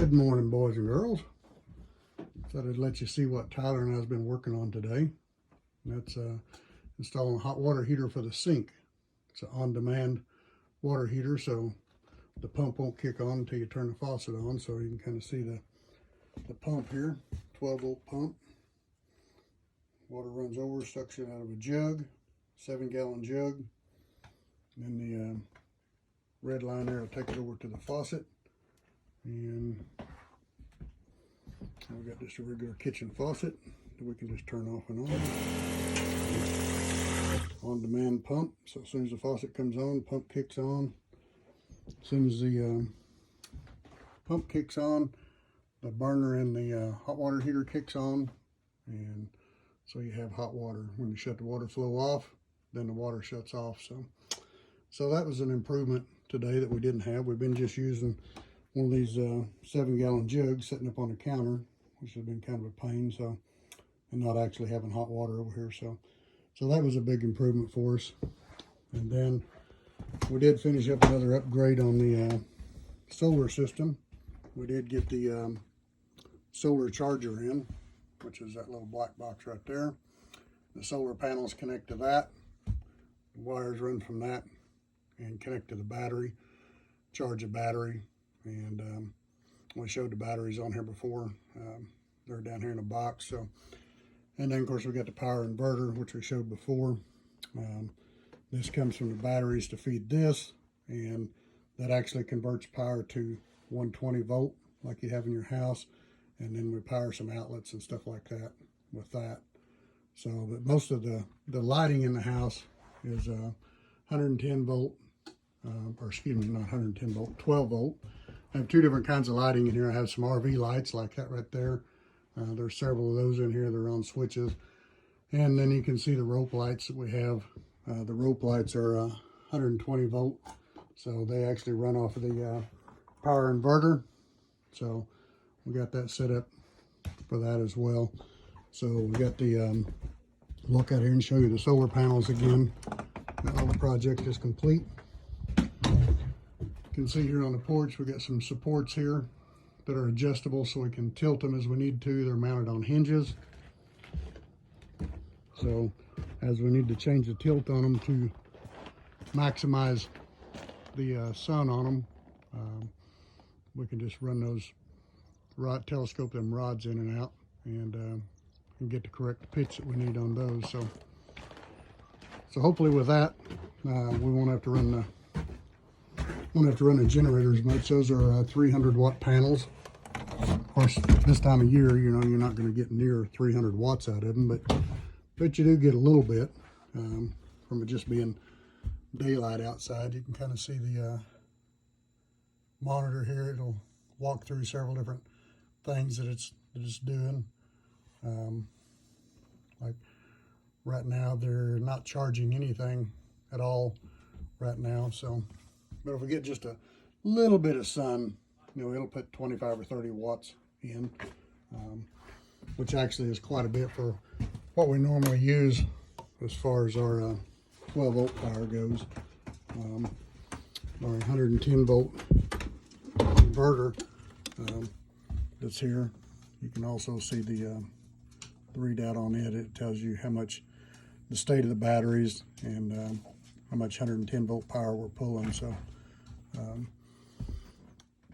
Good morning, boys and girls. Thought I'd let you see what Tyler and I have been working on today. That's installing a hot water heater for the sink. It's an on-demand water heater, so the pump won't kick on until you turn the faucet on. So you can kind of see the pump here, 12-volt pump. Water runs over, suction out of a jug, 7-gallon jug. And the red line there will take it over to the faucet. And we've got just a regular kitchen faucet that we can just turn off and on demand pump. So as soon as the faucet comes on, pump kicks on. As soon as the pump kicks on, the burner in the hot water heater kicks on, and so you have hot water. When you shut the water flow off, then the water shuts off. So that was an improvement today that we didn't have. We've been just using one of these 7-gallon jugs sitting up on the counter, which has been kind of a pain. So, and not actually having hot water over here. So that was a big improvement for us. And then we did finish up another upgrade on the solar system. We did get the solar charger in, which is that little black box right there. The solar panels connect to that. The wires run from that and connect to the battery, charge a battery. And we showed the batteries on here before. They're down here in a box. So, and then of course we got the power inverter, which we showed before. This comes from the batteries to feed this, and that actually converts power to 120 volt like you have in your house. And then we power some outlets and stuff like that with that. So, but most of the lighting in the house is 110 volt, or excuse me, not 110 volt, 12 volt. I have two different kinds of lighting in here. I have some RV lights like that right there. There's several of those in here. They're on switches. And then you can see the rope lights that we have. The rope lights are 120 volt. So they actually run off of the power inverter. So we got that set up for that as well. So we got the look out here and show you the solar panels again. Now the project is complete. You can see here on the porch we got some supports here that are adjustable so we can tilt them as we need to. They're mounted on hinges. So as we need to change the tilt on them to maximize the sun on them, we can just run those telescope them rods in and out, and get the correct pitch that we need on those. So hopefully with that, we won't have to run the generator as much. Those are 300 watt panels. Of course, this time of year, you know, you're not going to get near 300 watts out of them, but you do get a little bit from it just being daylight outside. You can kind of see the monitor here. It'll walk through several different things that it's doing. Like right now, they're not charging anything at all right now. So, but if we get just a little bit of sun, you know, it'll put 25 or 30 watts in, which actually is quite a bit for what we normally use as far as our 12 volt power goes. Our 110 volt inverter that's here. You can also see the readout on it. It tells you how much the state of the batteries and how much 110 volt power we're pulling. So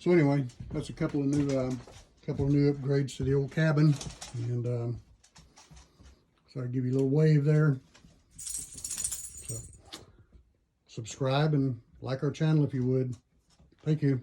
anyway, that's a couple of new upgrades to the old cabin, and so I give you a little wave there. So subscribe and like our channel if you would. Thank you.